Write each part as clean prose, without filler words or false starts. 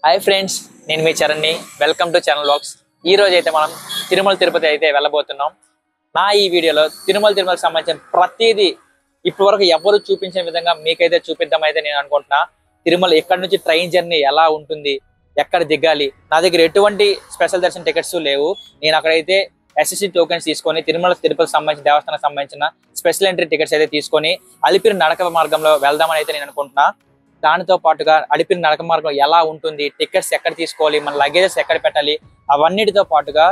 Hi friends, నేను మీ చరణ్ని. Welcome to channel vlogs. ఈ రోజు అయితే మనం తిరుమల తిరుపతి అయితే వెళ్ళబోతున్నాం. నా ఈ వీడియోలో తిరుమలకి సంబంధించిన ప్రతిదీ ఇప్పటివరకు ఎవరు చూపించిన విధంగా మీకైతే చూపిద్దామైతే నేను అనుకుంటున్నా. తిరుమల ఎక్కడి నుంచి ట్రైన్ జర్నీ ఎలా ఉంటుంది, ఎక్కడ దిగాలి, నా దగ్గర ఎటువంటి స్పెషల్ దర్శన టికెట్స్ లేవు. నేను అక్కడైతే ఎస్ఎస్సి టోకెన్స్ తీసుకొని తిరుపతికి సంబంధించిన దేవస్థానానికి సంబంధించిన స్పెషల్ ఎంట్రీ టికెట్స్ అయితే తీసుకొని అలిపిరి నడక మార్గంలో వెళ్దామని అయితే నేను అనుకుంటున్నా. దానితో పాటుగా అలిపిరి నడక మార్గం ఎలా ఉంటుంది, టికెట్స్ ఎక్కడ తీసుకోవాలి, మన లగేజెస్ ఎక్కడ పెట్టాలి, అవన్నిటితో పాటుగా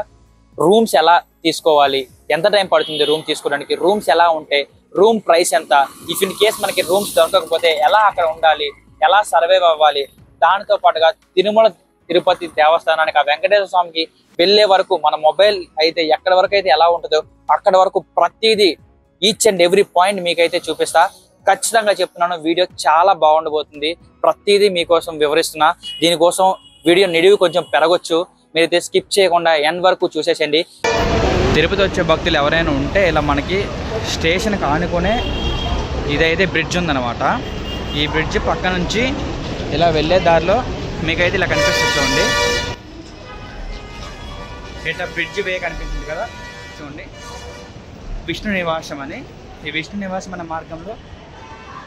రూమ్స్ ఎలా తీసుకోవాలి, ఎంత టైం పడుతుంది రూమ్ తీసుకోవడానికి, రూమ్స్ ఎలా ఉంటాయి, రూమ్ ప్రైస్ ఎంత, ఇఫ్ ఇన్ కేస్ మనకి రూమ్స్ దొరకకపోతే ఎలా అక్కడ ఉండాలి, ఎలా సర్వైవ్ అవ్వాలి, దానితో పాటుగా తిరుపతి దేవస్థానానికి ఆ వెంకటేశ్వర స్వామికి వెళ్ళే వరకు మన మొబైల్ అయితే ఎక్కడి వరకు అయితే ఎలా ఉంటుందో అక్కడ వరకు ప్రతిదీ ఈచ్ అండ్ ఎవ్రీ పాయింట్ మీకైతే చూపిస్తా. ఖచ్చితంగా చెప్తున్నాను, వీడియో చాలా బాగుండబోతుంది. ప్రతిదీ మీకోసం వివరిస్తున్నా. దీనికోసం వీడియో నిడివి కొంచెం పెరగొచ్చు, మీరైతే స్కిప్ చేయకుండా ఎండ్ వరకు చూసేసండి. తిరుపతి వచ్చే భక్తులు ఎవరైనా ఉంటే ఇలా మనకి స్టేషన్కి ఆనుకునే ఇదైతే బ్రిడ్జ్ ఉందన్నమాట. ఈ బ్రిడ్జ్ పక్క నుంచి ఇలా వెళ్ళే దారిలో మీకైతే ఇలా కనిపిస్తుంది చూడండి. ఇట్లా బ్రిడ్జ్ వే కనిపిస్తుంది కదా చూడండి, విష్ణు నివాసం అని. ఈ విష్ణు నివాసం అనే మార్గంలో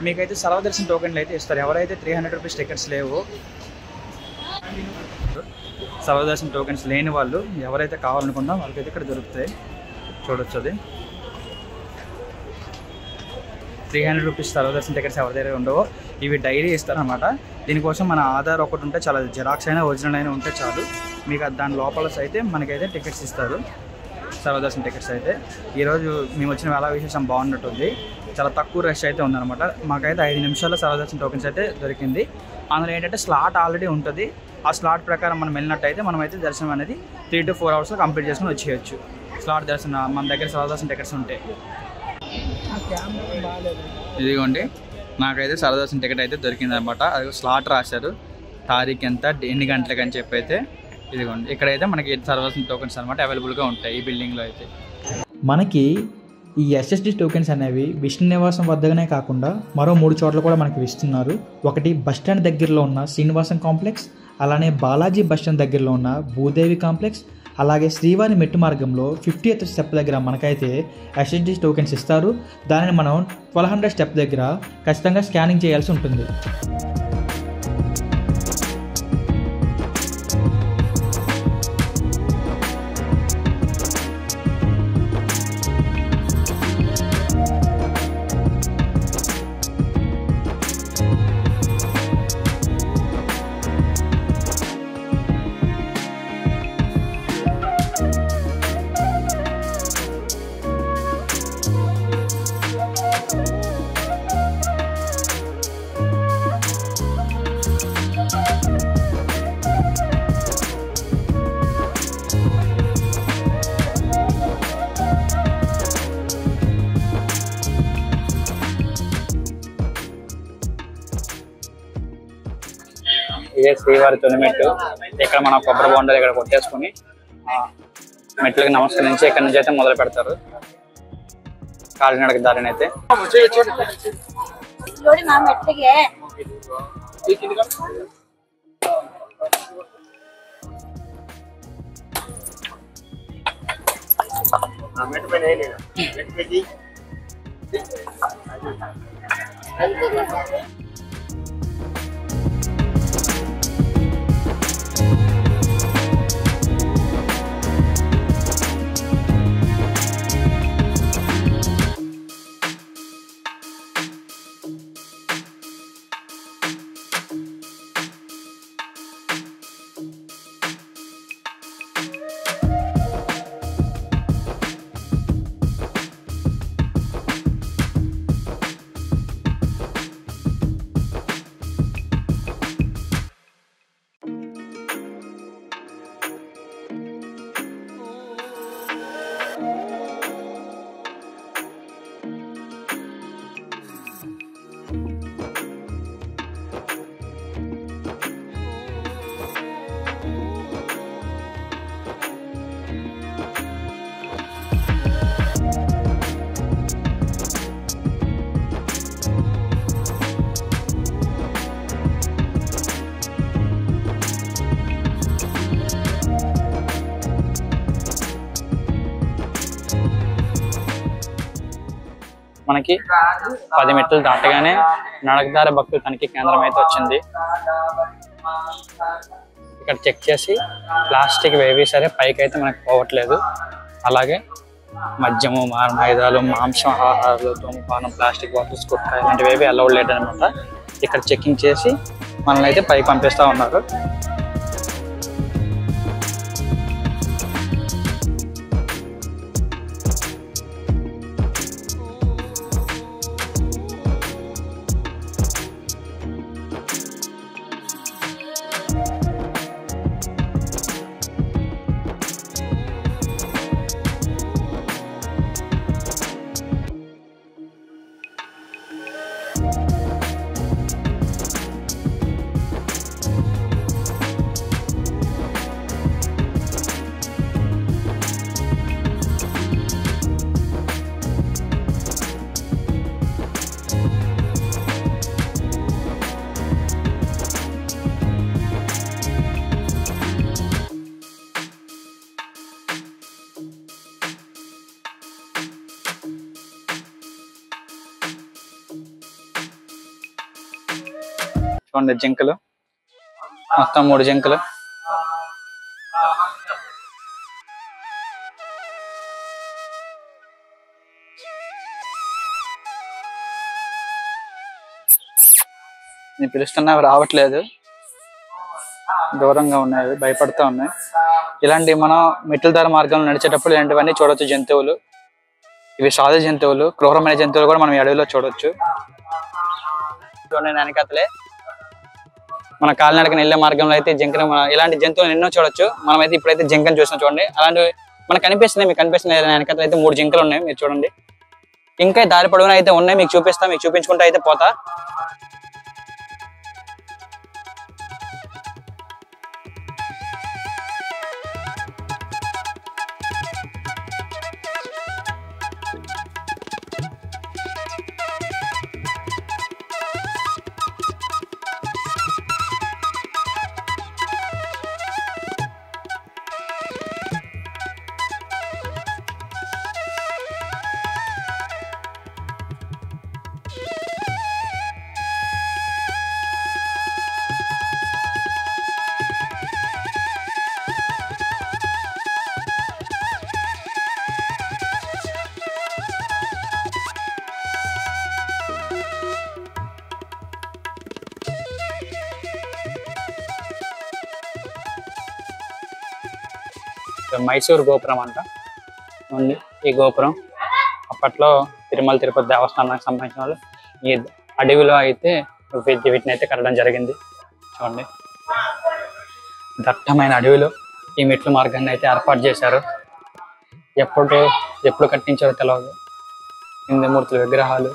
మీకైతే సర్వదర్శన టోకెన్లు అయితే ఇస్తారు. ఎవరైతే 300 రూపీస్ టికెట్స్ లేవో, సర్వదర్శన టోకెన్స్ లేని వాళ్ళు ఎవరైతే కావాలనుకున్నా వాళ్ళకైతే ఇక్కడ దొరుకుతాయి. చూడొచ్చు, అది 300 రూపీస్ సర్వదర్శన టికెట్స్ ఎవరి దగ్గర ఉండవో ఇవి డైలీ ఇస్తారనమాట. దీనికోసం మన ఆధార్ ఒకటి ఉంటే చాలా, జిరాక్స్ అయినా ఒరిజినల్ అయినా ఉంటే చాలు. మీకు దాని లోపల అయితే మనకైతే టికెట్స్ ఇస్తారు, సర్వదర్శన టికెట్స్ అయితే. ఈరోజు మేము వచ్చిన వేళ విశేషం బాగున్నట్టుంది. చాలా తక్కువ రష్ అయితే ఉందన్నమాట. మాకైతే 5 నిమిషాల్లో సర్వదర్శన టోకెన్స్ అయితే దొరికింది. అందులో ఏంటంటే స్లాట్ ఆల్రెడీ ఉంటుంది. ఆ స్లాట్ ప్రకారం మనం వెళ్ళినట్టయితే మనమైతే దర్శనం అనేది 3 to 4 అవర్స్లో కంప్లీట్ చేసుకుని వచ్చేయచ్చు. స్లాట్ దర్శనం మన దగ్గర సర్వదర్శన టికెట్స్ ఉంటాయి. ఇదిగోండి, నాకైతే సర్వదర్శన టికెట్ అయితే దొరికిందనమాట. అది స్లాట్ రాశారు, తారీఖు ఎంత, ఎన్ని గంటలకు అని చెప్పి అయితే. ఇదిగోండి, ఇక్కడైతే మనకి సర్వదర్శన టోకెన్స్ అనమాట అవైలబుల్గా ఉంటాయి ఈ బిల్డింగ్లో అయితే. మనకి ఈ ఎస్ఎస్డి టోకెన్స్ అనేవి విష్ణు నివాసం వద్దగానే కాకుండా మరో 3 చోట్ల కూడా మనకి ఇస్తున్నారు. ఒకటి బస్టాండ్ దగ్గరలో ఉన్న శ్రీనివాసం కాంప్లెక్స్, అలానే బాలాజీ బస్టాండ్ దగ్గరలో ఉన్న భూదేవి కాంప్లెక్స్, అలాగే శ్రీవారి మెట్టు మార్గంలో 50th స్టెప్ దగ్గర మనకైతే ఎస్ఎస్డి టోకెన్స్ ఇస్తారు. దానిని మనం 1200 స్టెప్ దగ్గర ఖచ్చితంగా స్కానింగ్ చేయాల్సి ఉంటుంది. ఇదే శ్రీవారి తొలి మెట్టు. ఇక్కడ మనం కొబ్బరి బొండాలు ఇక్కడ కొట్టేసుకుని మెట్లకి నమస్కరించి ఇక్కడ నుంచి అయితే మొదలు పెడతారు కాలినడక దారిని అయితే. మనకి 10 మెట్లు దాటగానే నడకదారి భక్తుల తనిఖీ కేంద్రం అయితే వచ్చింది. ఇక్కడ చెక్ చేసి ప్లాస్టిక్ ఏవి సరే పైకి అయితే మనకు పోవట్లేదు. అలాగే మద్యము, మారణాయుధాలు, మాంసం ఆహారాలు, ధూమపానం, ప్లాస్టిక్ బాటిల్స్, గుట్కా ఇలాంటివి ఏవి అలౌడ్ లేదనమాట. ఇక్కడ చెకింగ్ చేసి మనల్ని అయితే పైకి పంపిస్తూ ఉన్నారు. చూడండి జింకలు, మొత్తం 3 జింకలు. నేను పిలుస్తున్నా రావట్లేదు, దూరంగా ఉన్నాయి, భయపడుతూ ఉన్నాయి. ఇలాంటి మనం మెట్ల దారి మార్గంలో నడిచేటప్పుడు ఇలాంటివన్నీ చూడొచ్చు. జంతువులు ఇవి సాధు జంతువులు, క్రూరమైన జంతువులు కూడా మనం ఈ అడవిలో చూడొచ్చు. చూడండి వెనకతలే మన కాలినడకన వెళ్ళే మార్గంలో అయితే జింకను, ఇలాంటి జంతువులు ఎన్నో చూడొచ్చు. మనమైతే ఇప్పుడైతే జింకను చూసినా చూడండి. అలాంటివి మనకు కనిపిస్తున్నాయి, మీకు కనిపిస్తున్నాయి. వెనకతలు అయితే 3 జింకలు ఉన్నాయి, మీరు చూడండి. ఇంకా దారి పొడవునా అయితే ఉన్నాయి, మీకు చూపిస్తా. మీకు చూపించుకుంటూ అయితే పోతా. మైసూర్ గోపురం అంట. ఈ గోపురం అప్పట్లో తిరుమల తిరుపతి దేవస్థానానికి సంబంధించిన వాళ్ళు ఈ అడవిలో అయితే వీటిని అయితే కట్టడం జరిగింది. చూడండి, దట్టమైన అడవిలో ఈ మెట్ల మార్గాన్ని అయితే ఏర్పాటు చేశారు. ఎప్పుడు కట్టించారో తెలియదు. హిందూమూర్తుల విగ్రహాలు,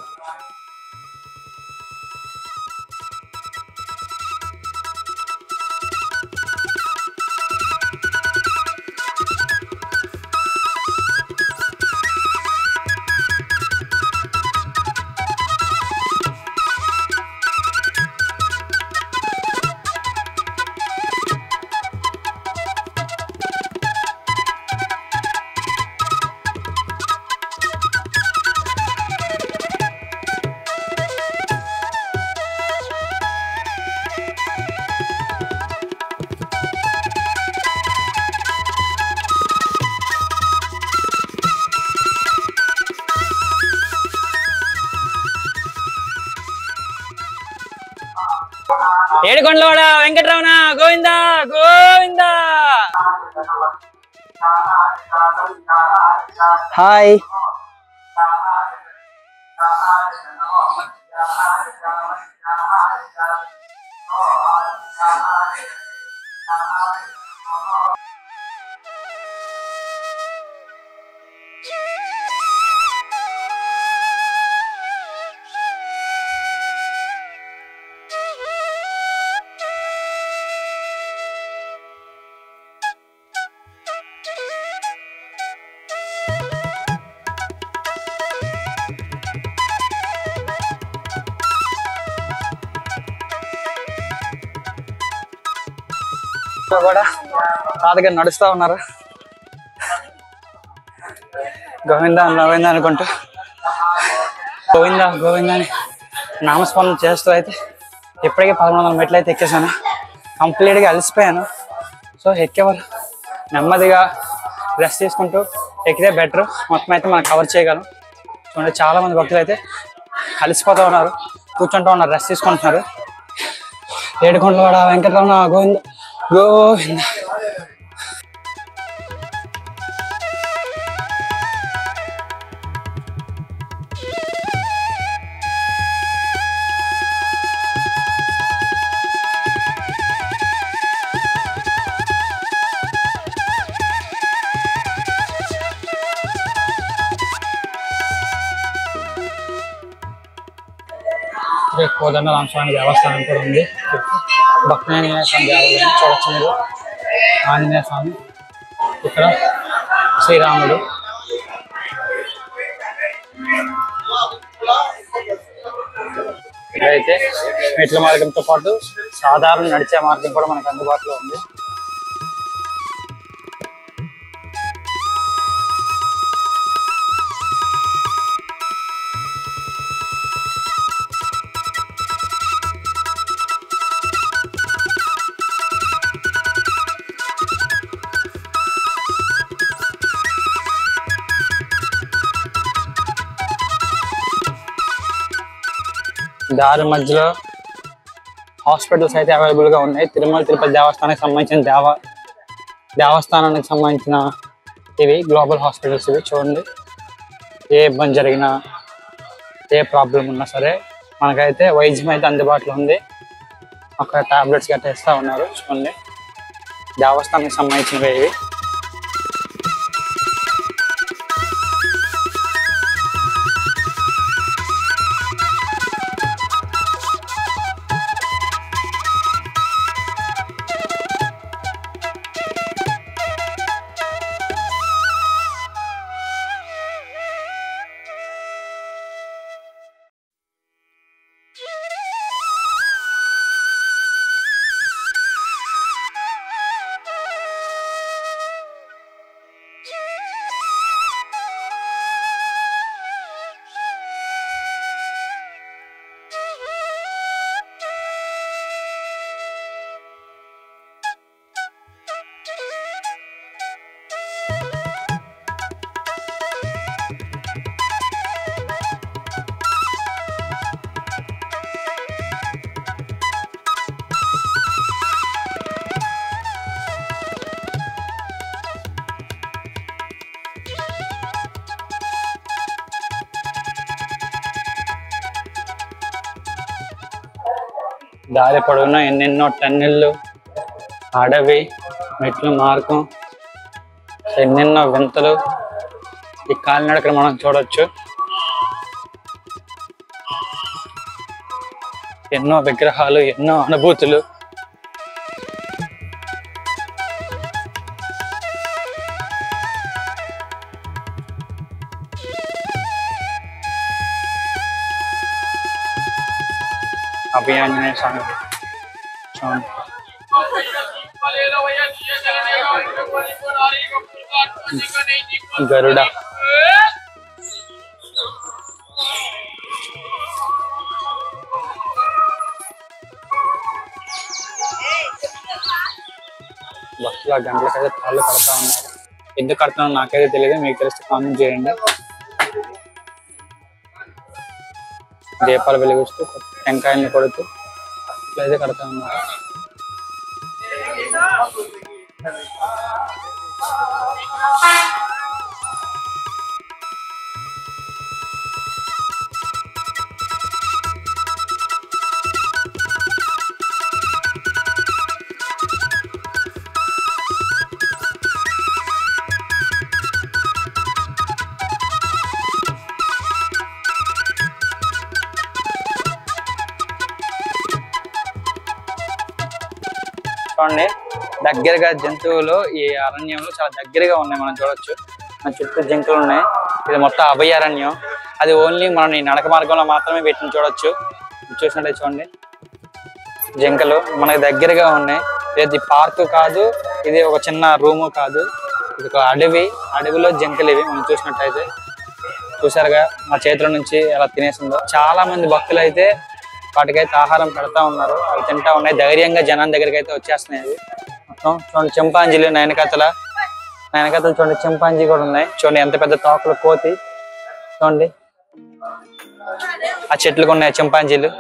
ఏడుకొండలవాడ వెంకటరమణ గోవింద గోవింద. హాయ్, కూడా తాతగా నడుస్తా ఉన్నారు. గోవింద గోవింద అనుకుంటూ గోవిందా గోవిందా అని నామస్మరణ చేస్తూ అయితే ఇప్పటికే 1100 మెట్లు అయితే ఎక్కేసాను. కంప్లీట్గా అలసిపోయాను. సో ఎక్కేవారు నెమ్మదిగా రెస్ట్ తీసుకుంటూ ఎక్కితే బెటర్. మొత్తం అయితే మనం కవర్ చేయగలం. చూడండి చాలా మంది భక్తులు అయితే అలసిపోతూ ఉన్నారు, కూర్చుంటూ ఉన్నారు, రెస్ట్ తీసుకుంటున్నారు. ఏడుకొండలవాడ వెంకటరమణ గోవింద గోవింద. కోదండరామ స్వామి దేవస్థానం కూడా ఉంది. భక్తాంజనేయ స్వామి దేవాలయం చూడొచ్చు మీరు. ఆంజనేయ స్వామి, ఇక్కడ శ్రీరాముడు. ఇక్కడైతే మెట్ల మార్గంతో పాటు సాధారణ నడిచే మార్గం కూడా మనకు అందుబాటులో ఉంది. దారి మధ్యలో హాస్పిటల్స్ అయితే అవైలబుల్గా ఉన్నాయి. తిరుమల తిరుపతి దేవస్థానానికి సంబంధించిన దేవస్థానానికి సంబంధించిన ఇవి గ్లోబల్ హాస్పిటల్స్. ఇవి చూడండి, ఏ ఇబ్బంది జరిగినా ఏ ప్రాబ్లం ఉన్నా సరే మనకైతే వైద్యం అయితే అందుబాటులో ఉంది. అక్కడ టాబ్లెట్స్ గట్రా ఇస్తూ ఉన్నారు. చూడండి, దేవస్థానానికి సంబంధించినవి ఇవి. దారి పొడవునా ఎన్నెన్నో టన్నెళ్ళు, అడవి, మెట్లు మార్గం, ఎన్నెన్నో వింతలు ఈ కాలినడకను మనం చూడొచ్చు. ఎన్నో విగ్రహాలు, ఎన్నో అనుభూతులు. అభయాంజనేయ స్వామి చూడండి. గరుడ, భక్తుల గంటలకైతే తాళ్ళు కడతా ఉన్నారు. ఎందుకు కడుతున్నారో నాకైతే తెలియదు, మీకు తెలిస్తే కామెంట్ చేయండి. దీపాలు వెలిగిస్తూ టెంకాయల్ని కొడుతూ ఇట్లయితే కడతా ఉన్నారు. చూడండి, దగ్గరగా జంతువులు ఈ అరణ్యంలో చాలా దగ్గరగా ఉన్నాయి. మనం చూడొచ్చు, మన చుట్టూ జింకలు ఉన్నాయి. ఇది మొత్తం అభయారణ్యం. అది ఓన్లీ మనం ఈ నడక మార్గంలో మాత్రమే వీటిని చూడొచ్చు. చూసినట్టే చూడండి, జింకలు మనకి దగ్గరగా ఉన్నాయి. ఇది పార్క్ కాదు, ఇది ఒక చిన్న రూము కాదు, ఇది ఒక అడవి. అడవిలో జింకలు ఇవి మనం చూసినట్టయితే చూసారుగా మా చేతిలో నుంచి ఎలా తినేసిందో. చాలా మంది భక్తులు అయితే వాటికైతే ఆహారం పెడతా ఉన్నారు, అవి తింటా ఉన్నాయి. ధైర్యంగా జనం దగ్గరికి అయితే వచ్చేస్తున్నాయి. అవి మొత్తం చూడండి, చింపాంజీలు నయనకథలు చూడండి, చింపాంజీ కూడా ఉన్నాయి. చూడండి ఎంత పెద్ద తోకలు, కోతి చూడండి. ఆ చెట్లకు ఉన్నాయి చింపాంజీలు,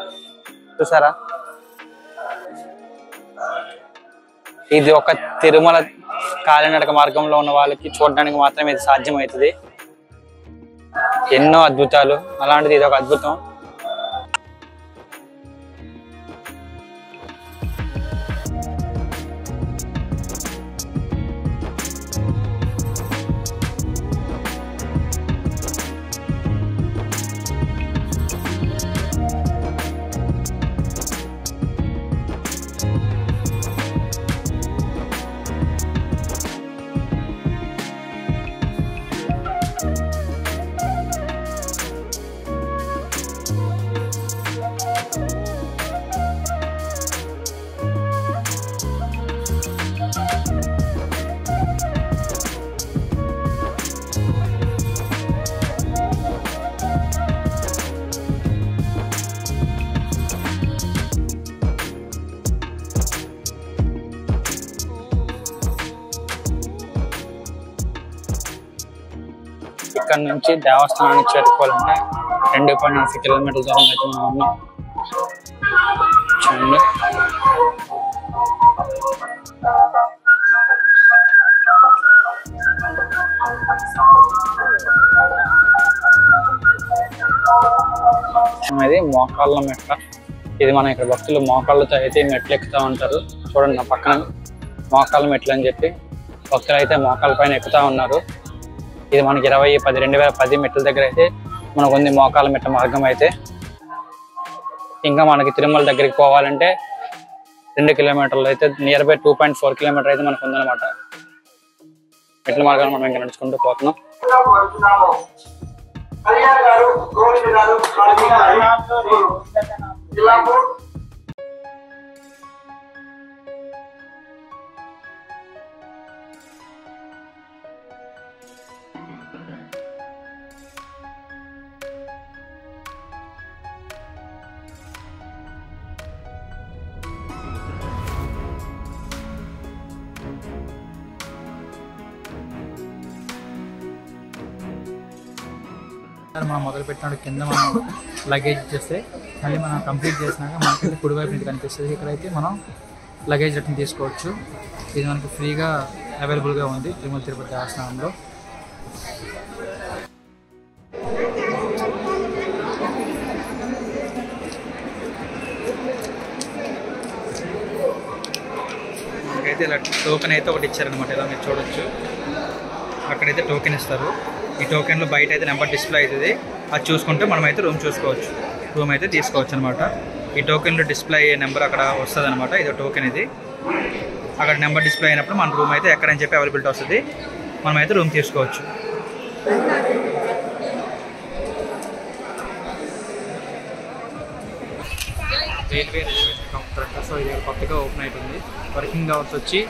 చూసారా? ఇది ఒక తిరుమల కాలినడక మార్గంలో ఉన్న వాళ్ళకి చూడడానికి మాత్రమే ఇది సాధ్యమవుతుంది. ఎన్నో అద్భుతాలు, అలాంటిది ఇది ఒక అద్భుతం. ఇక్కడ నుంచి దేవస్థానానికి చేరుకోవాలంటే 2.4 కిలోమీటర్ల దూరం అయితే మనం ఉన్నాం. చూడండి, ఇది మోకాళ్ళ మెట్ల. ఇది మన ఇక్కడ భక్తులు మోకాళ్ళతో అయితే మెట్లు ఎక్కుతూ ఉంటారు. చూడండి నా పక్కన మోకాళ్ళ మెట్లు అని చెప్పి భక్తులు అయితే మోకాళ్ళ పైన ఎక్కుతూ ఉన్నారు. ఇది మనకి 2010 మెట్ల దగ్గర అయితే మనకు ఉంది మోకాళ్ళ మెట్ల మార్గం అయితే. ఇంకా మనకి తిరుమల దగ్గరికి పోవాలంటే 2 కిలోమీటర్లు అయితే, నియర్ బై 2.4 కిలోమీటర్ అయితే మనకు ఉందన్నమాట. మెట్ల మార్గాన్ని మనం ఇంకా నడుచుకుంటూ పోతున్నాం. మనం మొదలు పెట్టిన కింద మనం లగేజ్ ఇచ్చేస్తే మళ్ళీ మనం కంప్లీట్ చేసినాక మనకి కుడివైపు నుంచి కనిపిస్తుంది. ఇక్కడైతే మనం లగేజ్ రిటర్న్ తీసుకోవచ్చు. ఇది మనకి ఫ్రీగా అవైలబుల్గా ఉంది తిరుమల తిరుపతి దేవస్థానంలో. మనకైతే ఇలా టోకెన్ అయితే ఒకటి ఇచ్చారనమాట. ఇలా మీరు చూడొచ్చు, అక్కడైతే టోకెన్ ఇస్తారు. ఈ టోకెన్లో బయట అయితే నెంబర్ డిస్ప్లే అవుతుంది. అది చూసుకుంటే మనం అయితే రూమ్ చూసుకోవచ్చు, రూమ్ అయితే తీసుకోవచ్చు అనమాట. ఈ టోకెన్లో డిస్ప్లే అయ్యే నెంబర్ అక్కడ వస్తుంది అనమాట. ఇది టోకెన్, ఇది అక్కడ నెంబర్ డిస్ప్లే అయినప్పుడు మన రూమ్ అయితే ఎక్కడని చెప్పి అవైలబిలిటీ వస్తుంది, మనం అయితే రూమ్ తీసుకోవచ్చు. రైల్వే రిజర్వేషన్ కౌంటర్ అంట. సో ఇది కొత్తగా ఓపెన్ అవుతుంది. వర్కింగ్ అవర్స్ వచ్చి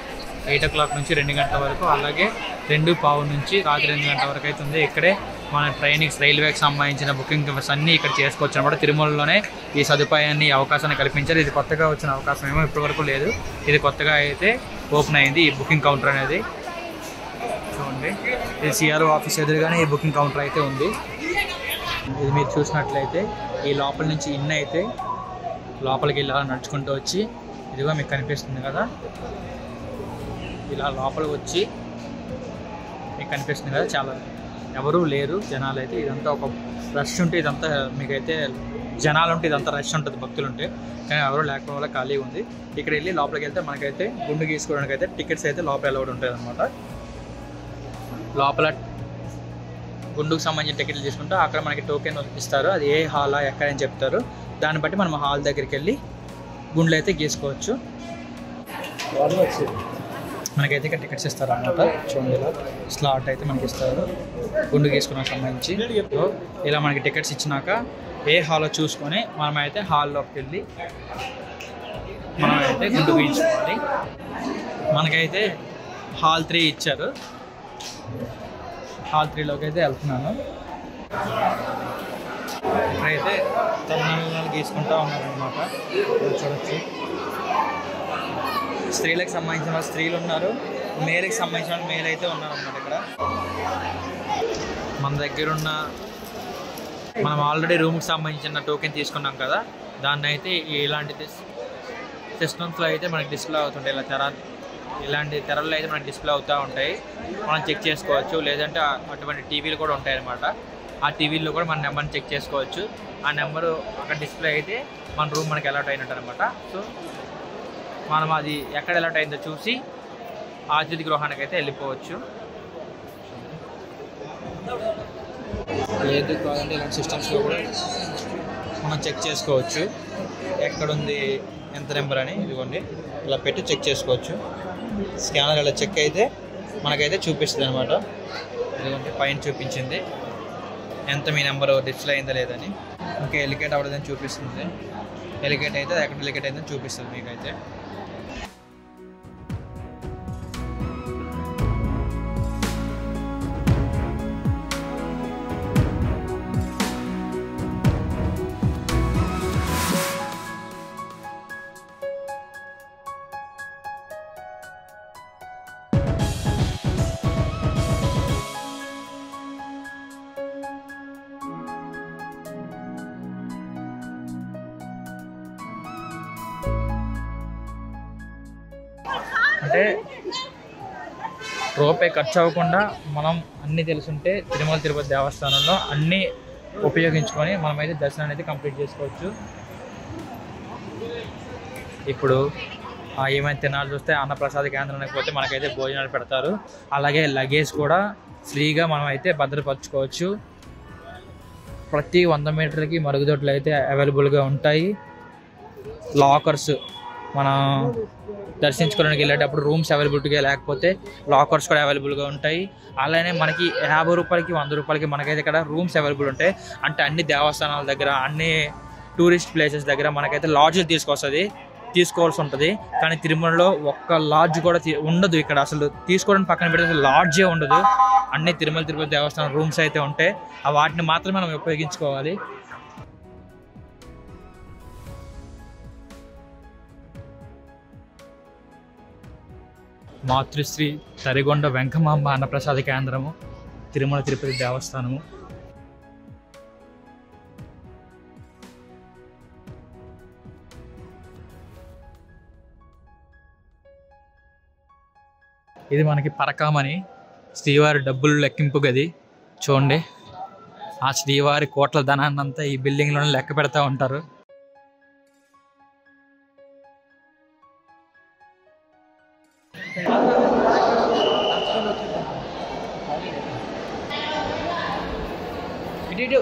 8 o'clock నుంచి 2 గంటల వరకు, అలాగే 2:15 నుంచి రాత్రి 2 గంటల వరకు అయితే ఉంది. ఇక్కడే మన ట్రైనింగ్స్, రైల్వేకి సంబంధించిన బుకింగ్ అన్నీ ఇక్కడ చేసుకోవచ్చు అనమాట. తిరుమలలోనే ఈ సదుపాయాన్ని, అవకాశాన్ని కల్పించారు. ఇది కొత్తగా వచ్చిన అవకాశం ఏమో ఇప్పటివరకు లేదు. ఇది కొత్తగా అయితే ఓపెన్ అయింది ఈ బుకింగ్ కౌంటర్ అనేది. చూడండి, ఇది సిఆర్ఓ ఆఫీస్ ఎదురుగానే ఈ బుకింగ్ కౌంటర్ అయితే ఉంది. ఇది మీరు చూసినట్లయితే ఈ లోపల నుంచి ఇన్ అయితే లోపలికి ఇలా నడుచుకుంటూ వచ్చి, ఇదిగో మీకు కనిపిస్తుంది కదా, ఇలా లోపలికి వచ్చి మీకు కనిపిస్తుంది కదా, చాలా ఎవరూ లేరు జనాలు అయితే. ఇదంతా ఒక రష్ ఉంటే, ఇదంతా మీకైతే జనాలు ఉంటే ఇదంతా రష్ ఉంటుంది భక్తులు ఉంటే, కానీ ఎవరు లేకపోవడం వల్ల ఖాళీగా ఉంది. ఇక్కడ వెళ్ళి లోపలికి వెళ్తే మనకైతే గుండు గీసుకోవడానికి అయితే టికెట్స్ అయితే లోపల అలౌడ్ ఉంటుంది అనమాట. లోపల గుండుకు సంబంధించిన టికెట్లు తీసుకుంటే అక్కడ మనకి టోకెన్ ఇస్తారు. అది ఏ హాలా ఎక్కడని చెప్తారు, దాన్ని బట్టి మనం హాల్ దగ్గరికి వెళ్ళి గుండ్లు అయితే గీసుకోవచ్చు. మనకైతే ఇక్కడ టికెట్స్ ఇస్తారు అన్నమాట. చూడండి, ఇలా స్లాట్ అయితే మనకి ఇస్తారు గుండు గీసుకున్న సంబంధించి. ఇలా మనకి టికెట్స్ ఇచ్చినాక ఏ హాల్లో చూసుకొని మనమైతే హాల్లోకి వెళ్ళి మనమైతే గుండు గీయించుకోవాలి. మనకైతే హాల్ 3 ఇచ్చారు. హాల్ 3లోకి అయితే వెళ్తున్నాను. ఇక్కడైతే తొందరలు గీసుకుంటూ ఉన్నారనమాట. చూడొచ్చు స్త్రీలకు సంబంధించిన స్త్రీలు ఉన్నారు, మేలుకి సంబంధించిన మేలు అయితే ఉన్నారన్నమాట. ఇక్కడ మన దగ్గర ఉన్న మనం ఆల్రెడీ రూమ్కి సంబంధించిన టోకెన్ తీసుకున్నాం కదా, దాన్ని అయితే ఇలాంటి సిస్టమ్స్లో అయితే మనకి డిస్ప్లే అవుతుంటాయి. ఇలాంటి తెరల్లో అయితే మనకి డిస్ప్లే అవుతూ ఉంటాయి, మనం చెక్ చేసుకోవచ్చు. లేదంటే అటువంటి టీవీలు కూడా ఉంటాయి అన్నమాట. ఆ టీవీల్లో కూడా మన నెంబర్ని చెక్ చేసుకోవచ్చు. ఆ నెంబరు అక్కడ డిస్ప్లే అయితే మన రూమ్ మనకి అలర్ట్ అయినట్టు అనమాట. సో మనం అది ఎక్కడ అలర్ట్ అయిందో చూసి అతిథి గృహానికి అయితే వెళ్ళిపోవచ్చు. లేదు కాదంటే ఇలాంటి సిస్టమ్స్లో కూడా మనం చెక్ చేసుకోవచ్చు ఎక్కడుంది ఎంత నెంబర్ అని. ఇదిగోండి ఇలా పెట్టి చెక్ చేసుకోవచ్చు. స్కానర్ ఇలా చెక్ అయితే మనకైతే చూపిస్తుంది అనమాట. ఇదిగోండి పైన చూపించింది ఎంత మీ నెంబరు డిస్ప్లే అయిందా లేదని. ఇంకా ఎలికేట్ అవ్వలేదని చూపిస్తుంది. ఎలికేట్ అయితే ఎక్కడ ఎలికేట్ అయిందని చూపిస్తుంది మీకైతే. అంటే రూపాయి ఖర్చు అవ్వకుండా మనం అన్నీ తెలుసుంటే తిరుమల తిరుపతి దేవస్థానంలో అన్నీ ఉపయోగించుకొని మనమైతే దర్శనాన్ని అయితే కంప్లీట్ చేసుకోవచ్చు. ఇప్పుడు ఏమైనా తినాలి చూస్తే అన్నప్రసాద కేంద్రానికి పోతే మనకైతే భోజనాలు పెడతారు. అలాగే లగేజ్ కూడా ఫ్రీగా మనం అయితే భద్రపరచుకోవచ్చు. ప్రతి 100 మీటర్లకి మరుగుదొడ్లు అయితే అవైలబుల్గా ఉంటాయి. లాకర్స్ మనం దర్శించుకోవడానికి వెళ్ళేటప్పుడు రూమ్స్ అవైలబిలిటీగా లేకపోతే లాకర్స్ కూడా అవైలబుల్గా ఉంటాయి. అలానే మనకి 50 రూపాయలకి 100 రూపాయలకి మనకైతే ఇక్కడ రూమ్స్ అవైలబుల్ ఉంటాయి. అంటే అన్ని దేవస్థానాల దగ్గర అన్ని టూరిస్ట్ ప్లేసెస్ దగ్గర మనకైతే లాడ్జ్లు తీసుకోవాల్సి ఉంటుంది. కానీ తిరుమలలో ఒక్క లాడ్జ్ కూడా ఉండదు. ఇక్కడ అసలు తీసుకోవడానికి పక్కన పెడితే లాడ్జే ఉండదు. అన్ని తిరుమల తిరుపతి దేవస్థానం రూమ్స్ అయితే ఉంటాయి. వాటిని మాత్రమే మనం ఉపయోగించుకోవాలి. మాతృశ్రీ తరిగొండ వెంకమాంబ అన్నప్రసాద కేంద్రము, తిరుమల తిరుపతి దేవస్థానము. ఇది మనకి పరకామని శ్రీవారి డబ్బులు లెక్కింపు గది. చూడండి ఆ శ్రీవారి కోట్ల ధనాన్ని అంతా ఈ బిల్డింగ్లోనే లెక్క పెడతా ఉంటారు. ఇటు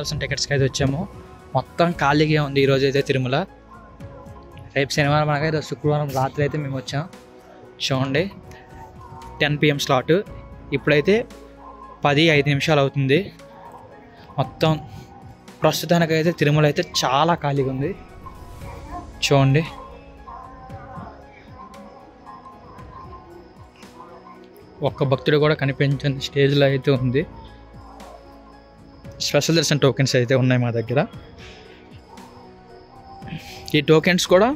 దర్శనం టికెట్స్కి అయితే వచ్చాము. మొత్తం ఖాళీగా ఉంది ఈరోజు అయితే తిరుమల. రేపు శనివారం అనగా ఈరోజు శుక్రవారం రాత్రి అయితే మేము వచ్చాం. చూడండి 10 PM స్లాట్. ఇప్పుడైతే 10:05 అవుతుంది. మొత్తం ప్రస్తుతానికైతే తిరుమల అయితే చాలా ఖాళీగా ఉంది. చూడండి ఒక్క భక్తుడు కూడా కనిపించని స్టేజ్లో అయితే ఉంది. స్పెషల్ దర్శన్ టోకెన్స్ అయితే ఉన్నాయి మా దగ్గర. ఈ టోకెన్స్ కూడా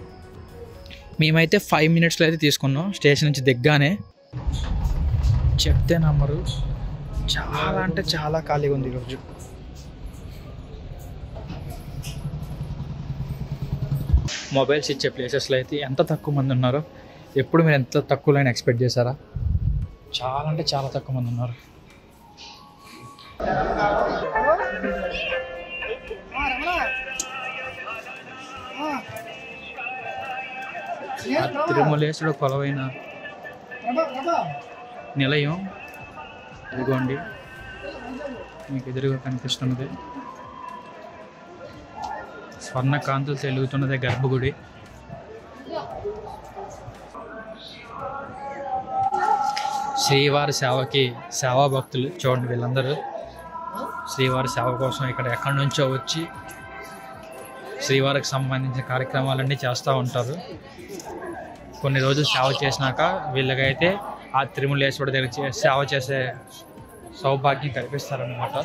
మేమైతే 5 minutesలో అయితే తీసుకున్నాం. స్టేషన్ నుంచి దిగ్గానే చెప్తే నమ్మరు, చాలా అంటే చాలా ఖాళీగా ఉంది ఈరోజు. మొబైల్స్ ఇచ్చే ప్లేసెస్లో అయితే ఎంత తక్కువ మంది ఉన్నారో ఎప్పుడు మీరు ఎంత తక్కువలో ఎక్స్పెక్ట్ చేశారా? చాలా అంటే చాలా తక్కువ మంది ఉన్నారు. తిరుమలేశ్వరుడు కొలవైన నిలయం ఇదిగోండి మీకు ఎదురుగా కనిపిస్తున్నది. స్వర్ణ కాంతులు తెలుగుతున్నది గర్భగుడి. శ్రీవారి సేవకి సేవా భక్తులు చూడండి, వీళ్ళందరూ శ్రీవారి సేవ కోసం ఇక్కడ ఎక్కడి నుంచో వచ్చి శ్రీవారికి సంబంధించిన కార్యక్రమాలన్నీ చేస్తూ ఉంటారు. కొన్ని రోజులు సేవ చేసినాక వీళ్ళకైతే ఆ తిరుమలేశ్వరుడి దగ్గర సేవ చేసే సౌభాగ్యం కల్పిస్తారన్నమాట.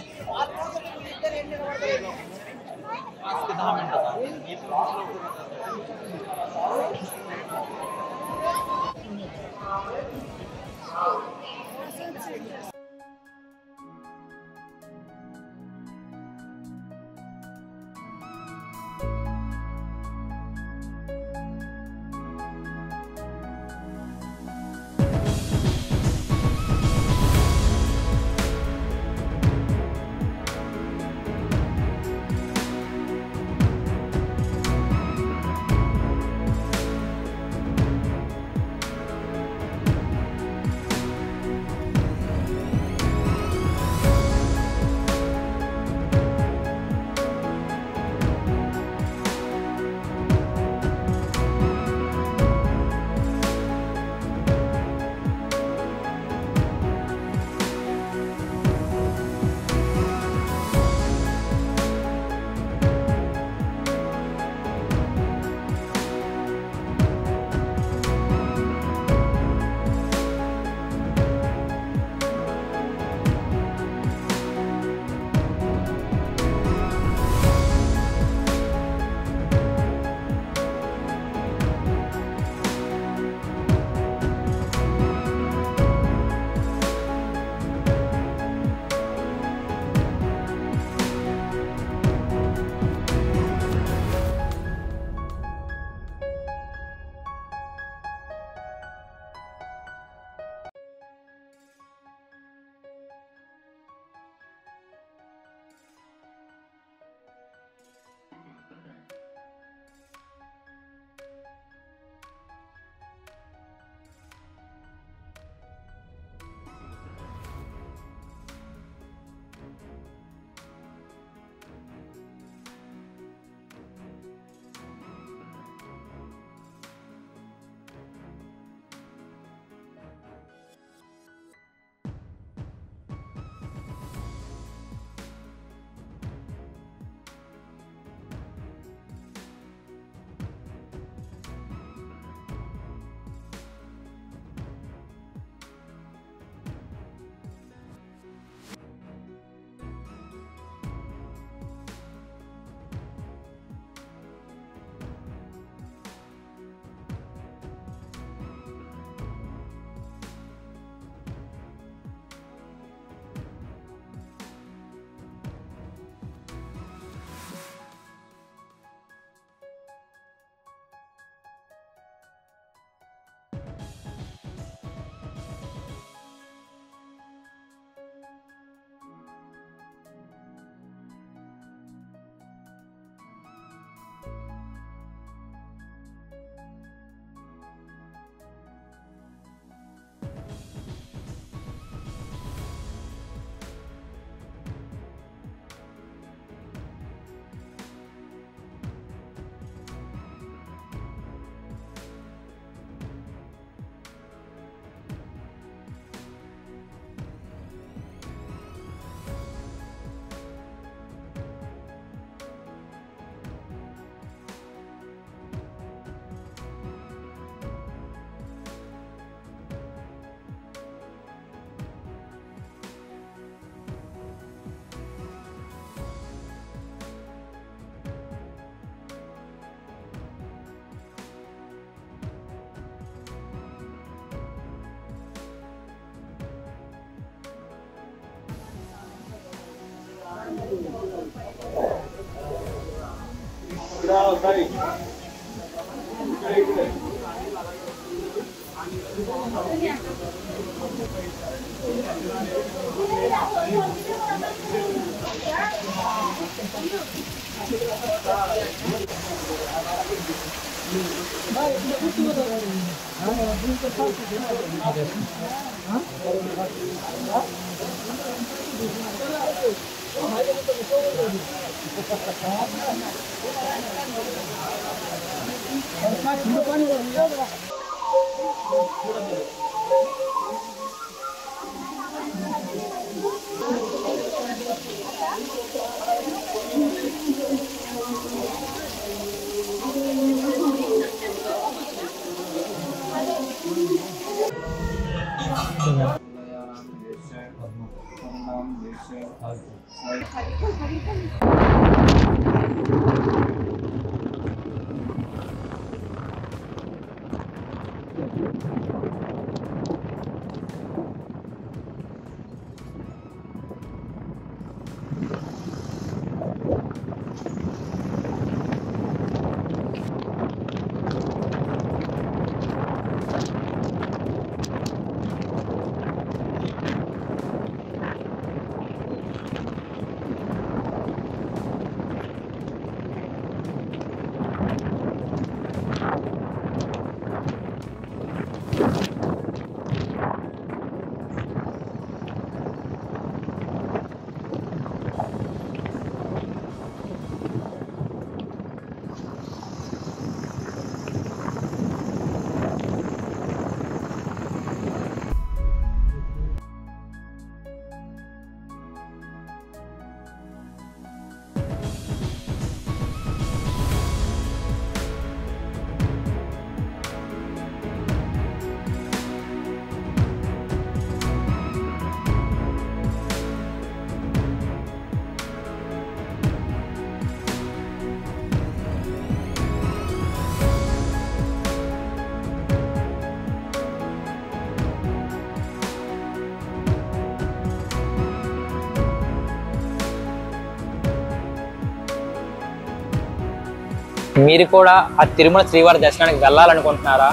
మీరు కూడా ఆ తిరుమల శ్రీవారి దర్శనానికి వెళ్ళాలనుకుంటున్నారా?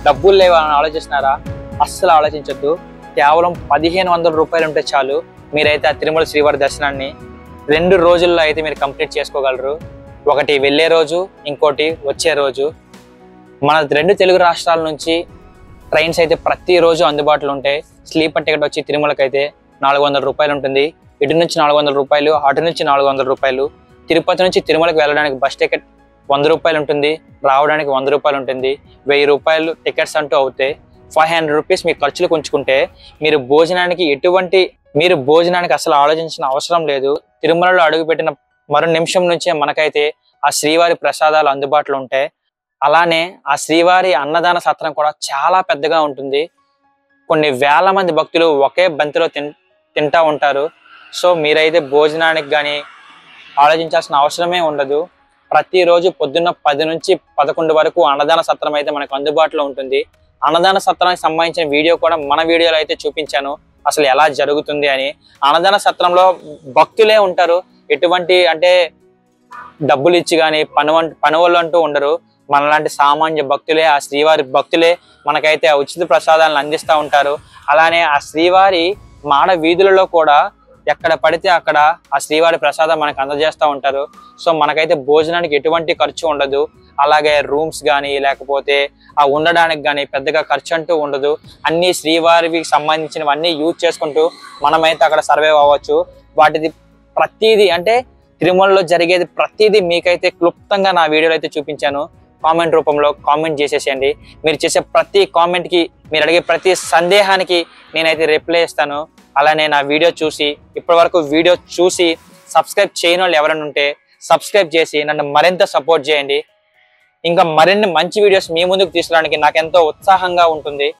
డబ్బులు లేవని ఆలోచిస్తున్నారా? అస్సలు ఆలోచించొద్దు. కేవలం 1500 రూపాయలు ఉంటే చాలు మీరైతే ఆ తిరుమల శ్రీవారి దర్శనాన్ని 2 రోజుల్లో అయితే మీరు కంప్లీట్ చేసుకోగలరు. ఒకటి వెళ్ళే రోజు, ఇంకోటి వచ్చే రోజు. మన 2 తెలుగు రాష్ట్రాల నుంచి ట్రైన్స్ అయితే ప్రతిరోజు అందుబాటులో ఉంటాయి. స్లీపర్ టికెట్ వచ్చి తిరుమలకి అయితే 400 రూపాయలు ఉంటుంది. ఇటు నుంచి 400 రూపాయలు, అటు నుంచి 400 రూపాయలు. తిరుపతి నుంచి తిరుమలకి వెళ్ళడానికి బస్ టికెట్ 100 రూపాయలు ఉంటుంది, రావడానికి 100 రూపాయలు ఉంటుంది. 1000 రూపాయలు టికెట్స్ అంటూ అవుతాయి. 500 రూపీస్ మీ ఖర్చులు ఉంచుకుంటే మీరు భోజనానికి అసలు ఆలోచించిన అవసరం లేదు. తిరుమలలో అడుగుపెట్టిన మరో నిమిషం నుంచే మనకైతే ఆ శ్రీవారి ప్రసాదాలు అందుబాటులో ఉంటాయి. అలానే ఆ శ్రీవారి అన్నదాన సత్రం కూడా చాలా పెద్దగా ఉంటుంది. కొన్ని వేల మంది భక్తులు ఒకే బంతిలో తింటా ఉంటారు. సో మీరైతే భోజనానికి కానీ ఆలోచించాల్సిన అవసరమే ఉండదు. ప్రతిరోజు పొద్దున్న 10 నుంచి 11 వరకు అన్నదాన సత్రం అయితే మనకు అందుబాటులో ఉంటుంది. అన్నదాన సత్రానికి సంబంధించిన వీడియో కూడా మన వీడియోలో అయితే చూపించాను, అసలు ఎలా జరుగుతుంది అని. అన్నదాన సత్రంలో భక్తులే ఉంటారు. ఎటువంటి అంటే డబ్బులు ఇచ్చి కానీ పనువలు అంటూ ఉండరు. మనలాంటి సామాన్య భక్తులే, ఆ శ్రీవారి భక్తులే మనకైతే ఆ ఉచిత ప్రసాదాలను అందిస్తూ ఉంటారు. అలానే ఆ శ్రీవారి మాడ వీధులలో కూడా ఎక్కడ పడితే అక్కడ ఆ శ్రీవారి ప్రసాదం మనకు అందజేస్తూ ఉంటారు. సో మనకైతే భోజనానికి ఎటువంటి ఖర్చు ఉండదు. అలాగే రూమ్స్ కానీ లేకపోతే ఆ ఉండడానికి కానీ పెద్దగా ఖర్చు అంటూ ఉండదు. అన్ని శ్రీవారికి సంబంధించినవన్నీ యూజ్ చేసుకుంటూ మనమైతే అక్కడ సర్వైవ్ అవ్వచ్చు. వాటిది ప్రతిదీ అంటే తిరుమలలో జరిగేది ప్రతిదీ మీకైతే క్లుప్తంగా నా వీడియోలో అయితే చూపించాను. కామెంట్ రూపంలో కామెంట్ చేసేసేయండి. మీరు చేసే ప్రతి కామెంట్కి, మీరు అడిగే ప్రతి సందేహానికి నేనైతే రిప్లై ఇస్తాను. అలానే నా వీడియో చూసి ఇప్పటివరకు వీడియో చూసి సబ్స్క్రైబ్ చేయని వాళ్ళు ఎవరైనా ఉంటే సబ్స్క్రైబ్ చేసి నన్ను మరింత సపోర్ట్ చేయండి. ఇంకా మరిన్ని మంచి వీడియోస్ మీ ముందుకు తీసుకురావడానికి నాకు ఎంతో ఉత్సాహంగా ఉంటుంది.